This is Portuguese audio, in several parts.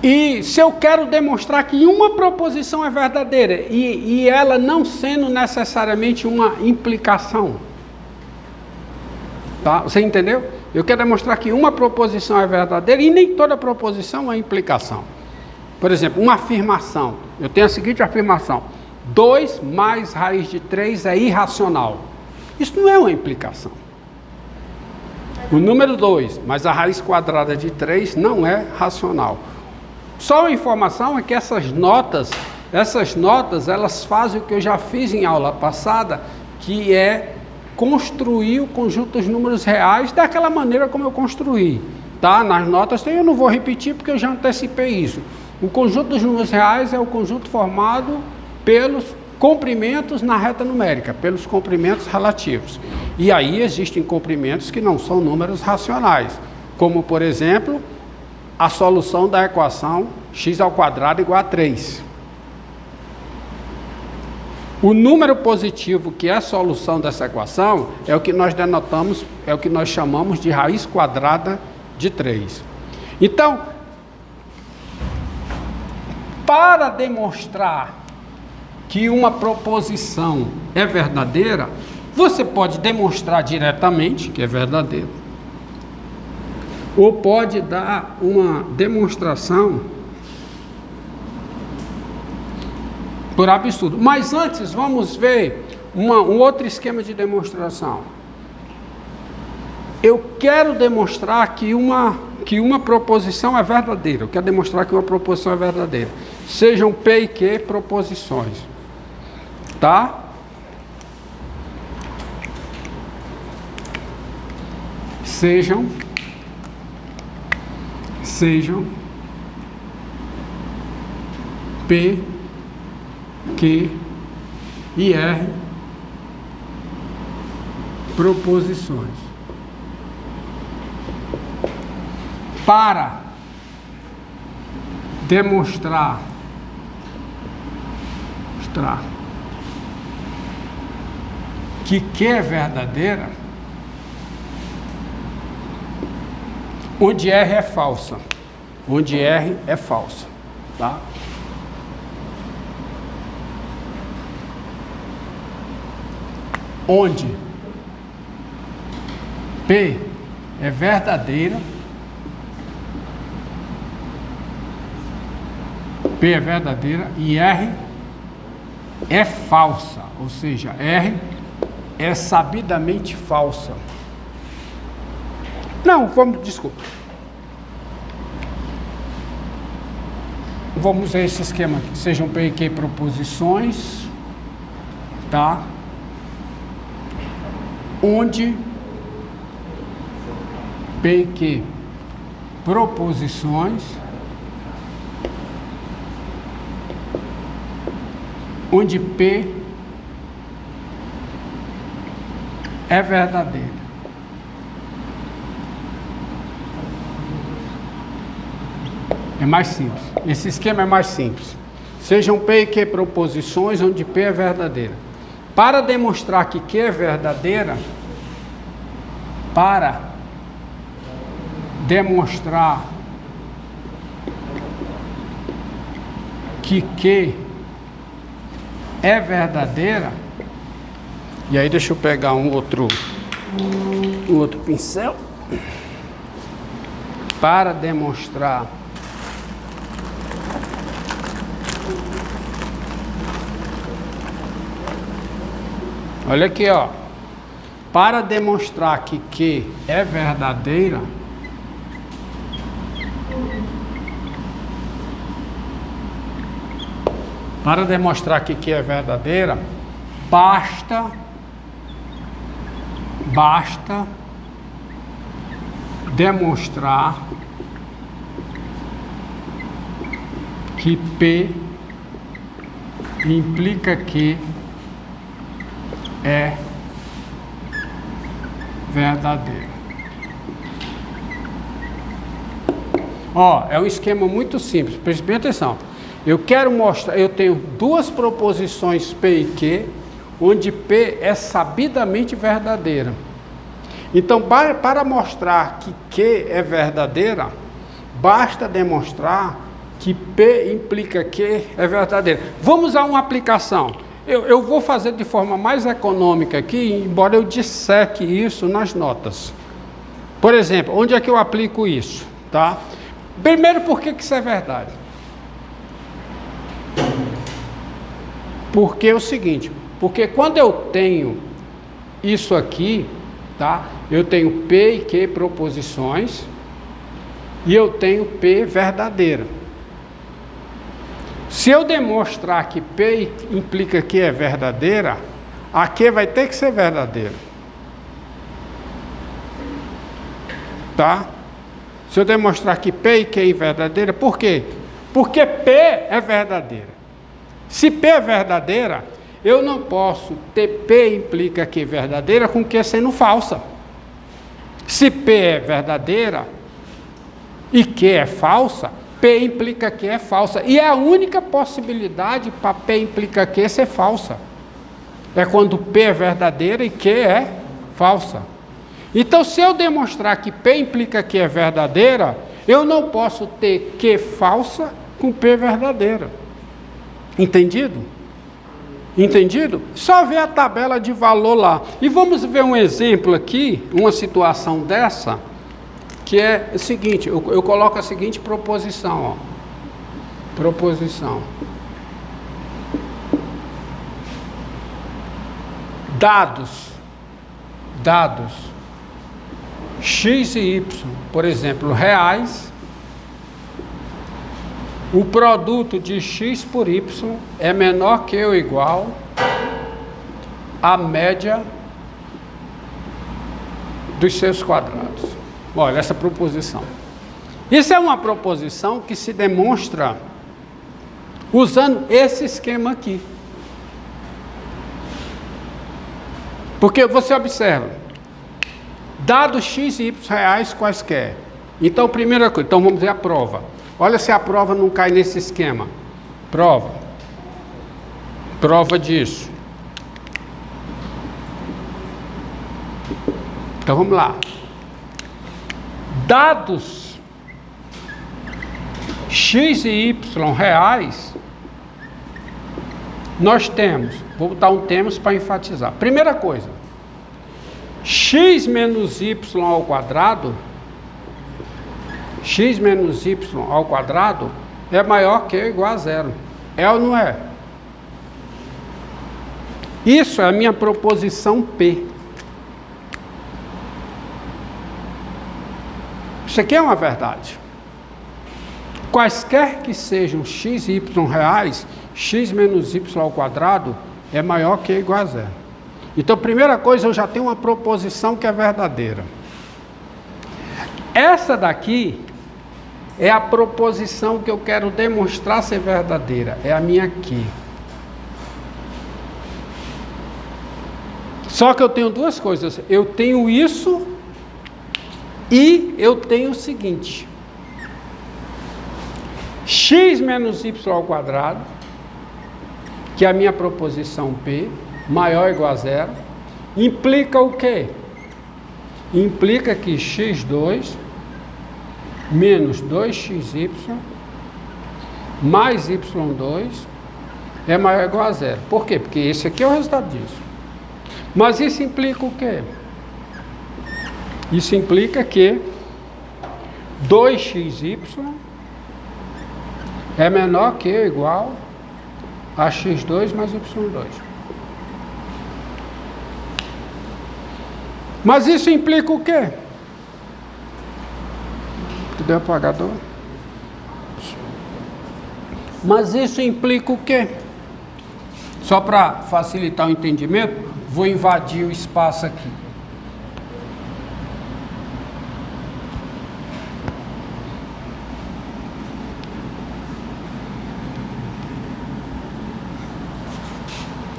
E se eu quero demonstrar que uma proposição é verdadeira e ela não sendo necessariamente uma implicação, tá? Você entendeu? Eu quero demonstrar que uma proposição é verdadeira e nem toda proposição é implicação. Por exemplo, uma afirmação. Eu tenho a seguinte afirmação: 2 mais raiz de 3 é irracional. Isso não é uma implicação. O número 2 mais a raiz quadrada de 3 não é racional. Só a informação é que essas notas, elas fazem o que eu já fiz em aula passada, que é construir o conjunto dos números reais daquela maneira como eu construí, tá? Nas notas eu não vou repetir porque eu já antecipei isso. O conjunto dos números reais é o conjunto formado pelos comprimentos na reta numérica, pelos comprimentos relativos. E aí existem comprimentos que não são números racionais, como por exemplo, a solução da equação x² igual a 3. O número positivo que é a solução dessa equação é o que nós denotamos, é o que nós chamamos de raiz quadrada de 3. Então, para demonstrar que uma proposição é verdadeira, você pode demonstrar diretamente que é verdadeiro, ou pode dar uma demonstração por absurdo. Mas antes, vamos ver um outro esquema de demonstração. Eu quero demonstrar que uma proposição é verdadeira. Eu quero demonstrar que uma proposição é verdadeira. Sejam P e Q proposições. Tá? Sejam P, Q e R proposições. Para demonstrar que Q é verdadeira, onde R é falsa. Onde R é falsa. Tá? Onde P é verdadeira, P é verdadeira e R é falsa, ou seja, R é sabidamente falsa. Não, desculpa. Vamos a esse esquema aqui. Sejam P e Q proposições, tá? Onde P e Q proposições, onde P é verdadeira. É mais simples. Esse esquema é mais simples. Sejam P e Q proposições onde P é verdadeira. Para demonstrar que Q é verdadeira, para demonstrar que Q é verdadeira, e aí deixa eu pegar um outro pincel, para demonstrar olha aqui, ó. Para demonstrar que Q é verdadeira, basta demonstrar que P implica que é verdadeiro. Ó, é um esquema muito simples, preste bem atenção. Eu quero mostrar, eu tenho duas proposições P e Q, onde P é sabidamente verdadeira. Então, para mostrar que Q é verdadeira, basta demonstrar que P implica Q é verdadeira. Vamos a uma aplicação. Eu vou fazer de forma mais econômica aqui, embora eu disseque isso nas notas. Por exemplo, onde é que eu aplico isso? Tá? Primeiro, por que isso é verdade? Porque é o seguinte, porque quando eu tenho isso aqui, tá? Eu tenho P e Q proposições e eu tenho P verdadeira. Se eu demonstrar que P implica Q é verdadeira, a Q vai ter que ser verdadeira. Tá? Se eu demonstrar que P e Q é verdadeira, por quê? Porque P é verdadeira. Se P é verdadeira, eu não posso ter P implica Q verdadeira com Q sendo falsa. Se P é verdadeira e Q é falsa, P implica Q é falsa. E é a única possibilidade para P implica Q ser falsa. É quando P é verdadeira e Q é falsa. Então, se eu demonstrar que P implica Q é verdadeira, eu não posso ter Q falsa com P verdadeira. Entendido? Entendido? Só ver a tabela de valor lá. E vamos ver um exemplo aqui, uma situação dessa, que é o seguinte, eu coloco a seguinte proposição, ó. Proposição. Dados X e Y, por exemplo, reais, o produto de X por Y é menor que ou igual à média dos seus quadrados. Olha, essa proposição. Isso é uma proposição que se demonstra usando esse esquema aqui. Porque você observa, dados X e Y reais quaisquer. Então, primeira coisa, então vamos ver a prova. Olha se a prova não cai nesse esquema. Prova. Prova disso. Então vamos lá. Dados X e Y reais, nós temos, vou botar um termos para enfatizar. Primeira coisa, X menos Y ao quadrado, X menos Y ao quadrado é maior que ou igual a zero. É ou não é? Isso é a minha proposição P. Isso aqui é uma verdade. Quaisquer que sejam X e Y reais, X menos Y ao quadrado é maior que ou igual a zero. Então, primeira coisa, eu já tenho uma proposição que é verdadeira. Essa daqui é a proposição que eu quero demonstrar ser verdadeira. É a minha aqui. Só que eu tenho duas coisas. Eu tenho isso e eu tenho o seguinte. X menos Y ao quadrado, que é a minha proposição P, maior ou igual a zero, implica o quê? Implica que x2 menos 2xy mais y2 é maior ou igual a zero. Por quê? Porque esse aqui é o resultado disso. Mas isso implica o quê? Isso implica que 2xy é menor que ou igual a x2 mais y2. Mas isso implica o quê? Cadê o apagador? Mas isso implica o quê? Só para facilitar o entendimento, vou invadir o espaço aqui.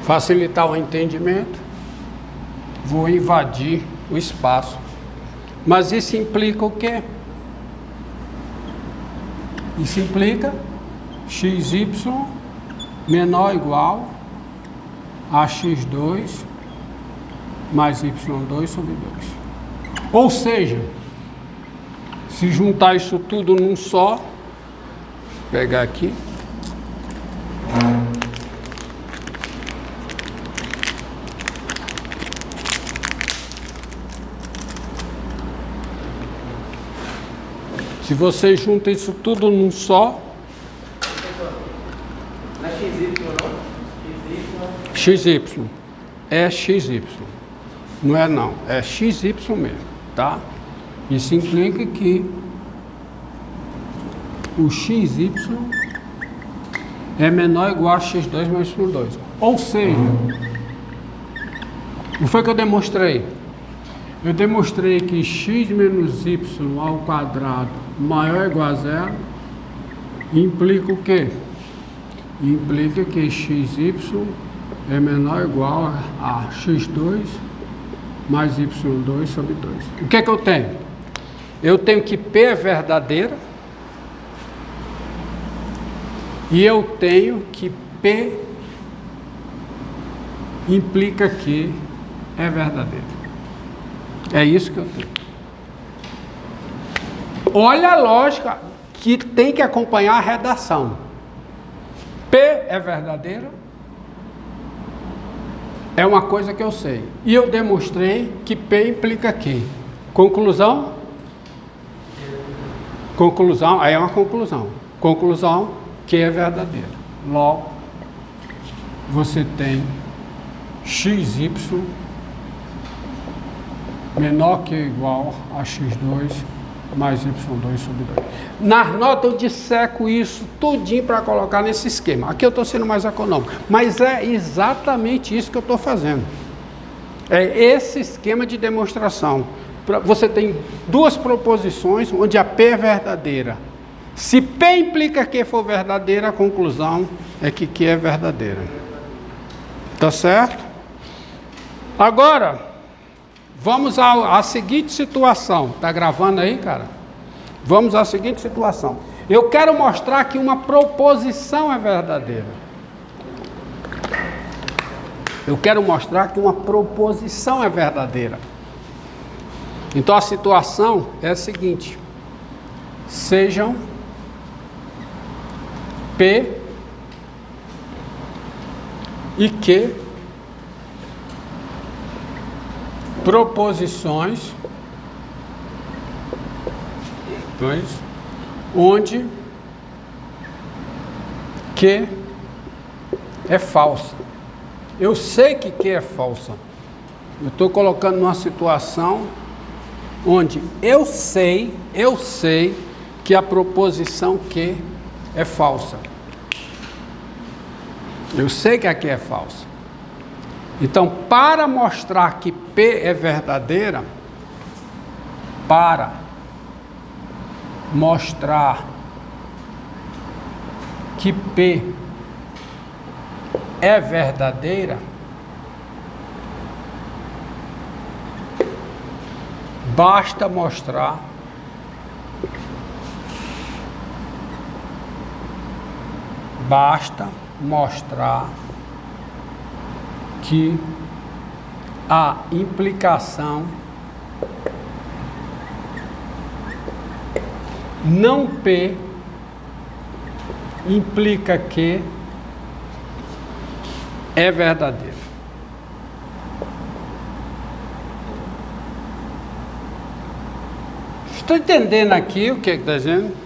Facilitar o entendimento, vou invadir o espaço. Mas isso implica o quê? Isso implica xy menor ou igual a x2 mais y2 sobre 2. Ou seja, se juntar isso tudo num só, pegar aqui. Se você junta isso tudo num só. Não é XY não? XY. É XY. Não é não. É XY mesmo, tá? Isso implica que o XY é menor ou igual a X2 mais Y2. Ou seja, o que foi que eu demonstrei? Eu demonstrei que x menos y ao quadrado maior ou igual a zero implica o quê? Implica que xy é menor ou igual a x2 mais y2 sobre 2. O que é que eu tenho? Eu tenho que P é verdadeira e eu tenho que P implica que é verdadeira. É isso que eu tenho. Olha a lógica que tem que acompanhar a redação. P é verdadeira. É uma coisa que eu sei. E eu demonstrei que P implica que. Conclusão? Conclusão, aí é uma conclusão. Conclusão, que é verdadeira. Logo, você tem XY menor que ou igual a x2 mais y2 sobre 2. Nas notas eu disseco isso tudinho para colocar nesse esquema. Aqui eu estou sendo mais econômico, mas é exatamente isso que eu estou fazendo. É esse esquema de demonstração. Você tem duas proposições onde a P é verdadeira. Se P implica que for verdadeira, a conclusão é que Q é verdadeira. Tá certo? Agora, vamos à seguinte situação. Tá gravando aí, cara? Vamos à seguinte situação. Eu quero mostrar que uma proposição é verdadeira. Eu quero mostrar que uma proposição é verdadeira. Então a situação é a seguinte: sejam P e Q proposições onde Q é falsa. Eu sei que Q é falsa. Eu estou colocando numa situação onde eu sei que a proposição Q é falsa. Eu sei que a Q é falsa. Então, para mostrar que P é verdadeira, para mostrar que P é verdadeira, basta mostrar que a implicação não P implica que é verdadeiro. Estou entendendo aqui o que está dizendo?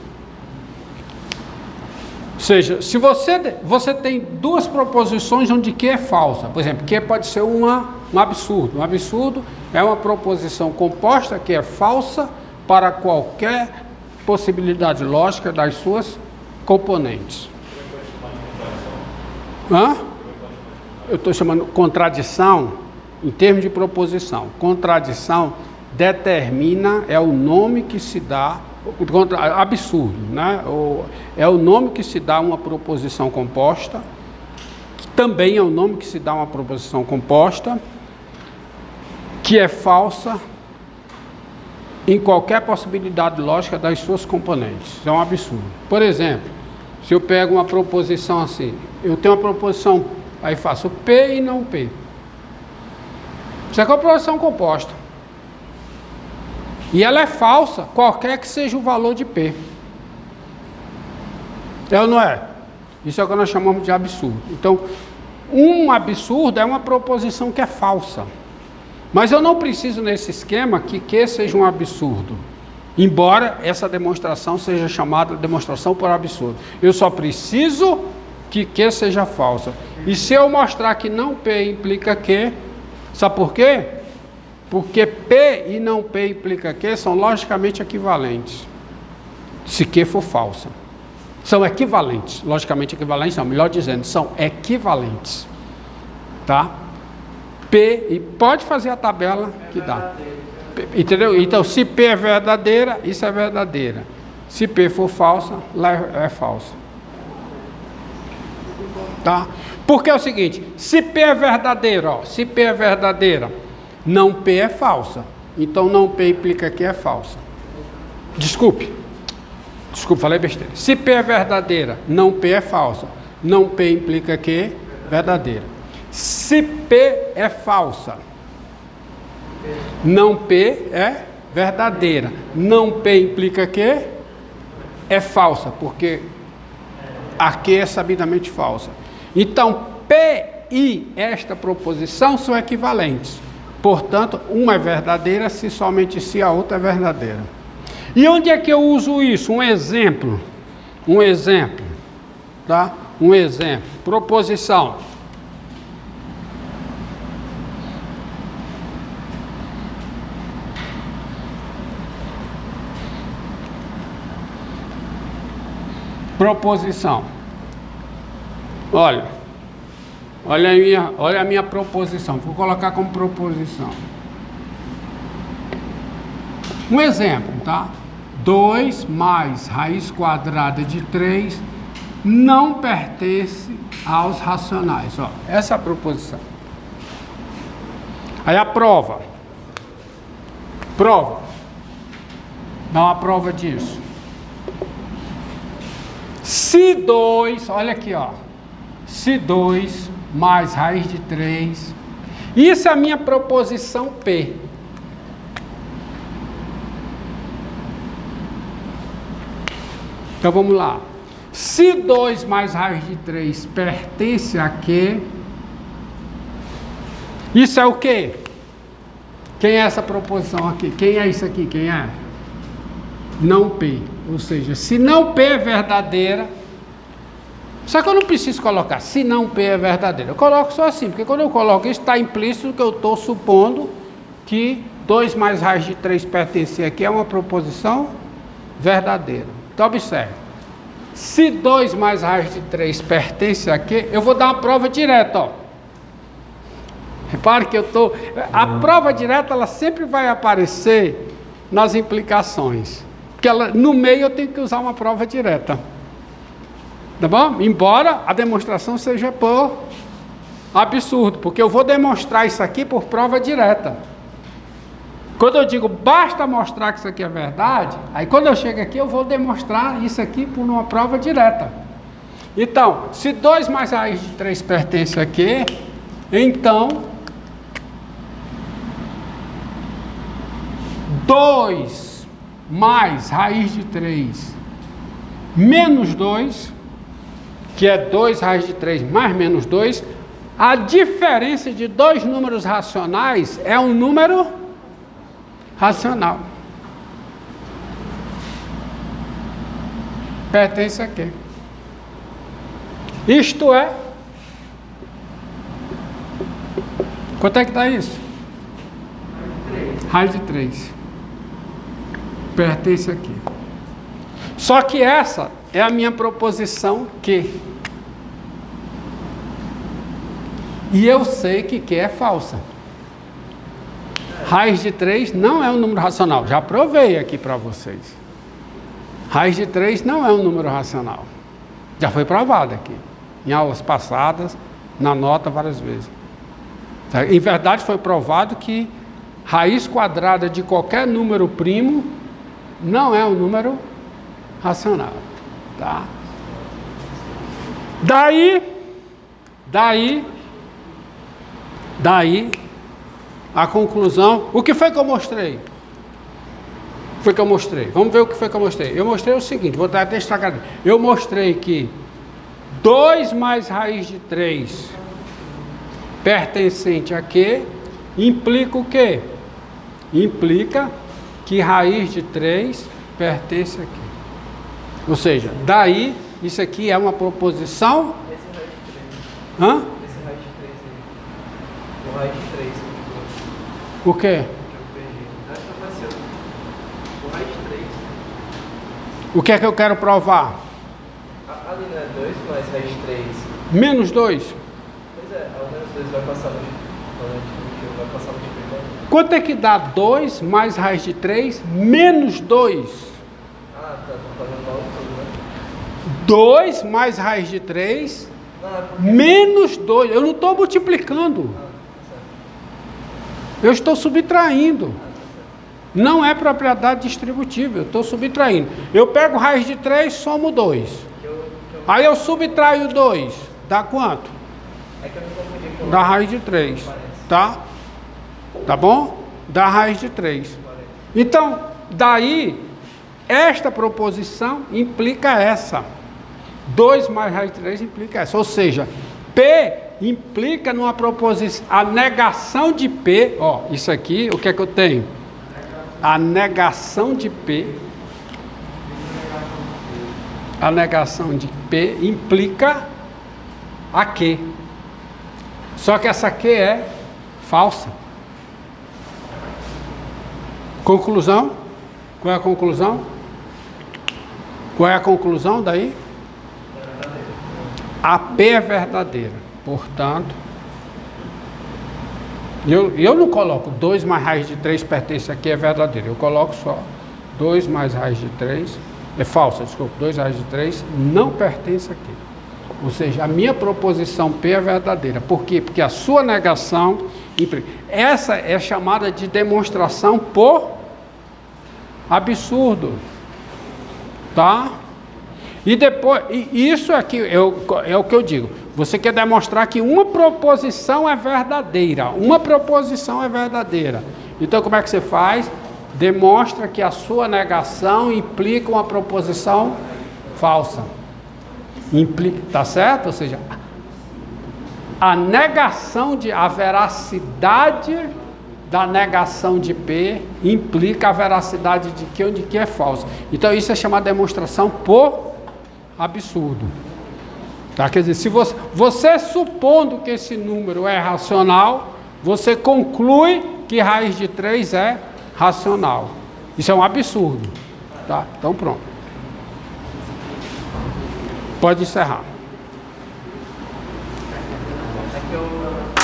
Ou seja, se você tem duas proposições onde Q é falsa, por exemplo, Q pode ser um absurdo. Um absurdo é uma proposição composta que é falsa para qualquer possibilidade lógica das suas componentes. Eu estou chamando contradição em termos de proposição. Contradição determina, é o nome que se dá, absurdo, né? É o nome que se dá a uma proposição composta, que também é o nome que se dá a uma proposição composta, que é falsa em qualquer possibilidade lógica das suas componentes. Isso é um absurdo. Por exemplo, se eu pego uma proposição assim, eu tenho uma proposição, aí faço P e não P. Isso é uma proposição composta. E ela é falsa, qualquer que seja o valor de P. É ou não é? Isso é o que nós chamamos de absurdo. Então, um absurdo é uma proposição que é falsa. Mas eu não preciso nesse esquema que Q seja um absurdo. Embora essa demonstração seja chamada demonstração por absurdo. Eu só preciso que Q seja falsa. E se eu mostrar que não P implica Q, sabe por quê? Porque P e não P implica Q são logicamente equivalentes. Se Q for falsa. São equivalentes. Logicamente equivalentes, não, melhor dizendo, são equivalentes. Tá? P, e pode fazer a tabela que dá. Entendeu? Então, se P é verdadeira, isso é verdadeira. Se P for falsa, lá é falsa. Tá? Porque é o seguinte, se P é verdadeira, ó, se P é verdadeira, não P é falsa. Então, não P implica que é falsa. Desculpe, falei besteira. Se P é verdadeira, não P é falsa. Não P implica que é verdadeira. Se P é falsa, não P é verdadeira. Não P implica que é falsa, porque aqui é sabidamente falsa. Então, P e esta proposição são equivalentes. Portanto, uma é verdadeira se somente se a outra é verdadeira. E onde é que eu uso isso? Um exemplo, tá? Um exemplo. Proposição. Proposição. Olha a minha proposição. Vou colocar como proposição. Um exemplo, tá? 2 mais raiz quadrada de 3 não pertence aos racionais. Ó, essa é a proposição. Aí a prova. Dá uma prova disso. Se 2, olha aqui, ó. Se 2 mais raiz de 3. Isso é a minha proposição P. Então vamos lá. Se 2 mais raiz de 3 pertence a Q, isso é o quê? Quem é essa proposição aqui? Quem é isso aqui? Quem é? Não P. Ou seja, se não P é verdadeira, só que eu não preciso colocar se não P é verdadeira. Eu coloco só assim, porque quando eu coloco isso, está implícito que eu estou supondo que 2 mais raiz de 3 pertence aqui é uma proposição verdadeira. Então observe. Se 2 mais raiz de 3 pertence aqui, eu vou dar uma prova direta, ó. Repare que a prova direta, ela sempre vai aparecer nas implicações. Porque no meio eu tenho que usar uma prova direta. Tá bom? Embora a demonstração seja por absurdo, porque eu vou demonstrar isso aqui por prova direta. Quando eu digo basta mostrar que isso aqui é verdade, aí quando eu chego aqui eu vou demonstrar isso aqui por uma prova direta. Então, se 2 mais raiz de 3 pertence aqui, então 2 mais raiz de 3 menos 2, que é 2 raiz de 3 mais menos 2, a diferença de dois números racionais é um número racional. Pertence a quê? Isto é... Quanto é que dá isso? Raiz de 3. Pertence aqui. Só que essa é a minha proposição Q. E eu sei que Q é falsa. Raiz de 3 não é um número racional. Já provei aqui para vocês. Raiz de 3 não é um número racional. Já foi provado aqui. Em aulas passadas, na nota várias vezes. Em verdade foi provado que raiz quadrada de qualquer número primo não é um número racional, tá? Daí a conclusão, o que foi que eu mostrei? foi que eu mostrei? Vamos ver o que foi que eu mostrei. Eu mostrei o seguinte, vou dar até estragar. Eu mostrei que 2 mais raiz de 3 pertencente a Q implica o quê? Implica que raiz de 3 pertence a Q. Ou seja, daí, isso aqui é uma proposição... Esse raiz de 3. Hã? Esse raiz de 3 aí. O raiz de 3. O quê? Que eu perdi. Acho que apareceu. O raiz de 3. O que é que eu quero provar? Ali não é 2 mais raiz de 3. Menos 2. Pois é, o menos 2 vai passar vai passar multiplicando. Quanto é que dá 2 mais raiz de 3 menos 2? Ah, tá. Tô fazendo mal tudo, né? 2 mais raiz de 3 Não, é porque... menos 2. Eu não estou multiplicando. Ah, certo. Eu estou subtraindo. Certo. Não é propriedade distributiva. Eu estou subtraindo. Eu pego raiz de 3, somo 2. Aí eu subtraio 2. Dá quanto? É que eu me confundi com Da raiz de 3. Tá? Tá bom? Da raiz de 3. Então, daí, esta proposição implica essa. 2 mais raiz de 3 implica essa. Ou seja, P implica numa proposição. A negação de P, ó, isso aqui, o que é que eu tenho? A negação de P. A negação de P implica a Q. Só que essa Q é falsa. Conclusão? Qual é a conclusão? Qual é a conclusão daí? A P é verdadeira. Portanto, eu não coloco 2 mais raiz de 3 pertence a Q é verdadeira. Eu coloco só 2 mais raiz de 3, é falsa, desculpa, 2 raiz de 3 não pertence a Q. Ou seja, a minha proposição P é verdadeira. Por quê? Porque a sua negação implica. Essa é chamada de demonstração por absurdo. Tá? E depois, isso aqui é o que eu digo. Você quer demonstrar que uma proposição é verdadeira. Uma proposição é verdadeira. Então, como é que você faz? Demonstra que a sua negação implica uma proposição falsa. Implica, tá certo? Ou seja, a negação a veracidade da negação de P implica a veracidade de Q, onde Q é falso. Então isso é chamado de demonstração por absurdo. Tá? Quer dizer, se você supondo que esse número é racional, você conclui que raiz de 3 é racional. Isso é um absurdo. Tá? Então pronto. Pode encerrar. É que eu